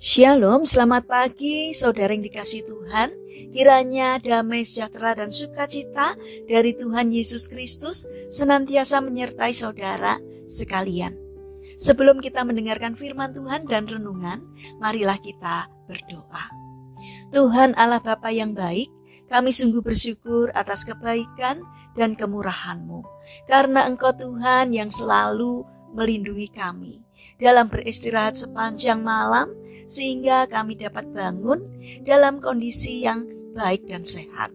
Shalom, selamat pagi saudara yang dikasihi Tuhan. Kiranya damai sejahtera dan sukacita dari Tuhan Yesus Kristus senantiasa menyertai saudara sekalian. Sebelum kita mendengarkan firman Tuhan dan renungan, marilah kita berdoa. Tuhan Allah Bapa yang baik, kami sungguh bersyukur atas kebaikan dan kemurahan-Mu. Karena Engkau Tuhan yang selalu melindungi kami dalam beristirahat sepanjang malam, sehingga kami dapat bangun dalam kondisi yang baik dan sehat.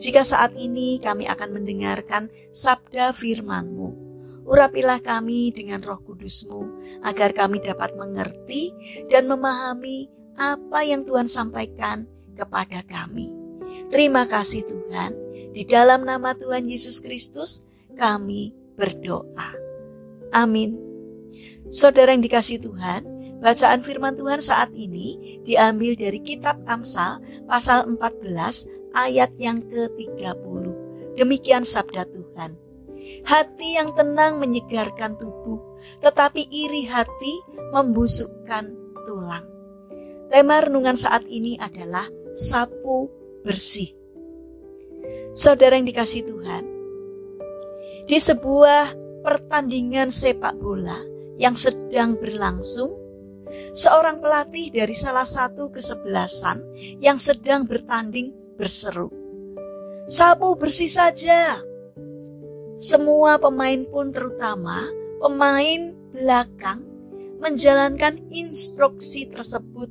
Jika saat ini kami akan mendengarkan sabda firman-Mu, urapilah kami dengan Roh Kudus-Mu, agar kami dapat mengerti dan memahami apa yang Tuhan sampaikan kepada kami. Terima kasih Tuhan, di dalam nama Tuhan Yesus Kristus kami berdoa. Amin. Saudara yang dikasihi Tuhan, bacaan firman Tuhan saat ini diambil dari kitab Amsal pasal 14 ayat yang ke-30. Demikian sabda Tuhan. Hati yang tenang menyegarkan tubuh, tetapi iri hati membusukkan tulang. Tema renungan saat ini adalah sapu bersih. Saudara yang dikasihi Tuhan, di sebuah pertandingan sepak bola yang sedang berlangsung, seorang pelatih dari salah satu kesebelasan yang sedang bertanding berseru, "Sapu bersih saja." Semua pemain pun, terutama pemain belakang, menjalankan instruksi tersebut.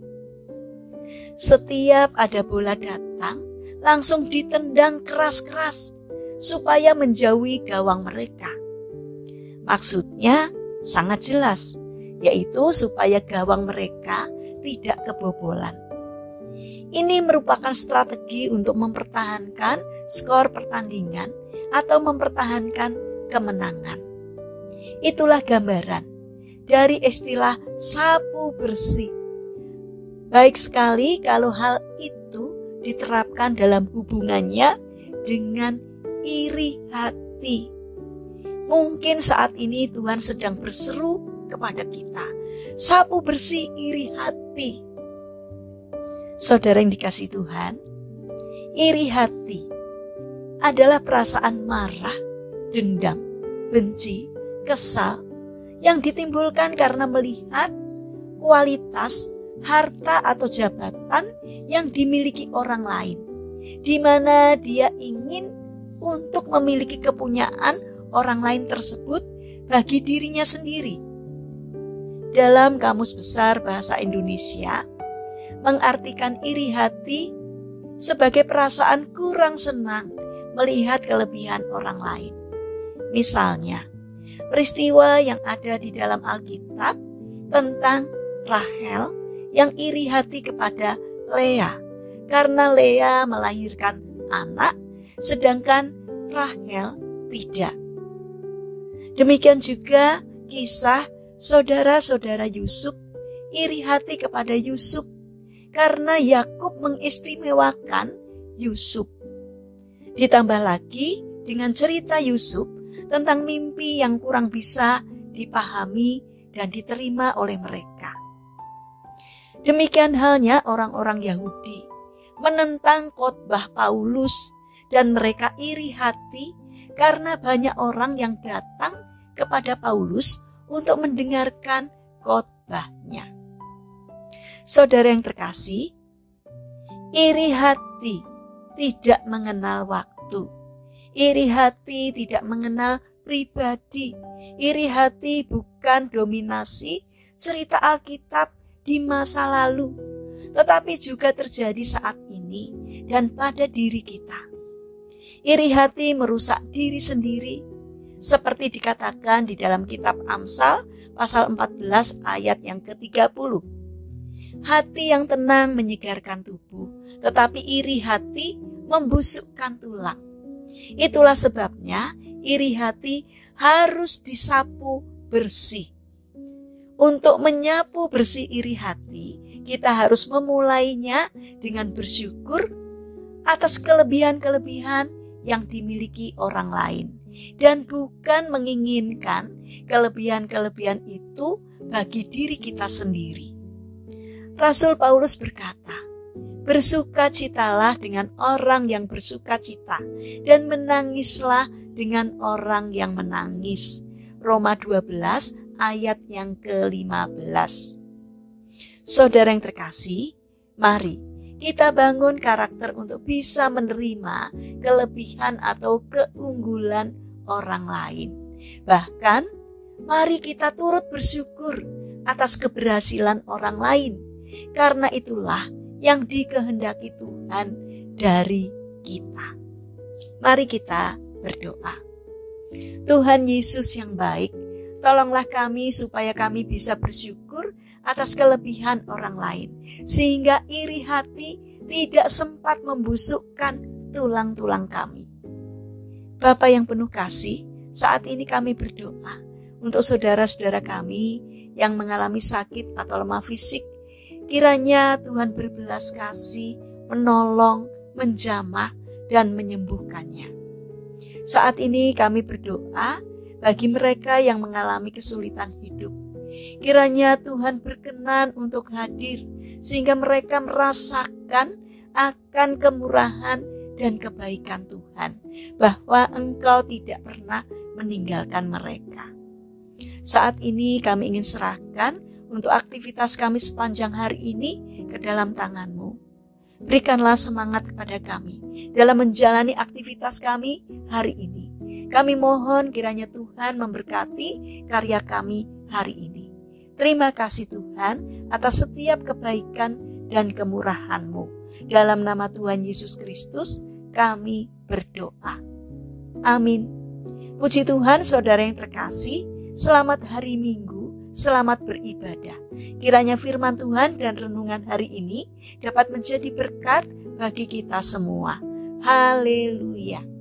Setiap ada bola datang, langsung ditendang keras-keras supaya menjauhi gawang mereka. Maksudnya sangat jelas, yaitu supaya gawang mereka tidak kebobolan. Ini merupakan strategi untuk mempertahankan skor pertandingan atau mempertahankan kemenangan. Itulah gambaran dari istilah sapu bersih. Baik sekali kalau hal itu diterapkan dalam hubungannya dengan iri hati. Mungkin saat ini Tuhan sedang berseru kepada kita, sapu bersih iri hati. Saudara yang dikasihi Tuhan, iri hati adalah perasaan marah, dendam, benci, kesal yang ditimbulkan karena melihat kualitas, harta atau jabatan yang dimiliki orang lain, di mana dia ingin untuk memiliki kepunyaan orang lain tersebut bagi dirinya sendiri. Dalam Kamus Besar Bahasa Indonesia, mengartikan iri hati sebagai perasaan kurang senang melihat kelebihan orang lain. Misalnya, peristiwa yang ada di dalam Alkitab tentang Rahel yang iri hati kepada Lea karena Lea melahirkan anak sedangkan Rahel tidak. Demikian juga kisah saudara-saudara Yusuf iri hati kepada Yusuf karena Yakub mengistimewakan Yusuf. Ditambah lagi dengan cerita Yusuf tentang mimpi yang kurang bisa dipahami dan diterima oleh mereka. Demikian halnya orang-orang Yahudi menentang khotbah Paulus dan mereka iri hati karena banyak orang yang datang kepada Paulus untuk mendengarkan khotbahnya. Saudara yang terkasih, iri hati tidak mengenal waktu. Iri hati tidak mengenal pribadi. Iri hati bukan dominasi cerita Alkitab di masa lalu, tetapi juga terjadi saat ini dan pada diri kita. Iri hati merusak diri sendiri, seperti dikatakan di dalam kitab Amsal pasal 14 ayat yang ke-30. Hati yang tenang menyegarkan tubuh, tetapi iri hati membusukkan tulang. Itulah sebabnya iri hati harus disapu bersih. Untuk menyapu bersih iri hati, kita harus memulainya dengan bersyukur atas kelebihan-kelebihan yang dimiliki orang lain, dan bukan menginginkan kelebihan-kelebihan itu bagi diri kita sendiri. Rasul Paulus berkata, bersukacitalah dengan orang yang bersukacita dan menangislah dengan orang yang menangis. Roma 12 ayat yang ke-15. Saudara yang terkasih, mari kita bangun karakter untuk bisa menerima kelebihan atau keunggulan orang lain. Bahkan, mari kita turut bersyukur atas keberhasilan orang lain. Karena itulah yang dikehendaki Tuhan dari kita. Mari kita berdoa. Tuhan Yesus yang baik, tolonglah kami supaya kami bisa bersyukur atas kelebihan orang lain, sehingga iri hati tidak sempat membusukkan tulang-tulang kami. Bapa yang penuh kasih, saat ini kami berdoa untuk saudara-saudara kami yang mengalami sakit atau lemah fisik. Kiranya Tuhan berbelas kasih, menolong, menjamah, dan menyembuhkannya. Saat ini kami berdoa bagi mereka yang mengalami kesulitan hidup. Kiranya Tuhan berkenan untuk hadir sehingga mereka merasakan akan kemurahan dan kebaikan Tuhan, bahwa Engkau tidak pernah meninggalkan mereka. Saat ini kami ingin serahkan untuk aktivitas kami sepanjang hari ini ke dalam tangan-Mu. Berikanlah semangat kepada kami dalam menjalani aktivitas kami hari ini. Kami mohon kiranya Tuhan memberkati karya kami hari ini. Terima kasih Tuhan atas setiap kebaikan dan kemurahan-Mu. Dalam nama Tuhan Yesus Kristus kami berdoa. Amin. Puji Tuhan, saudara yang terkasih, selamat hari Minggu, selamat beribadah. Kiranya firman Tuhan dan renungan hari ini dapat menjadi berkat bagi kita semua. Haleluya.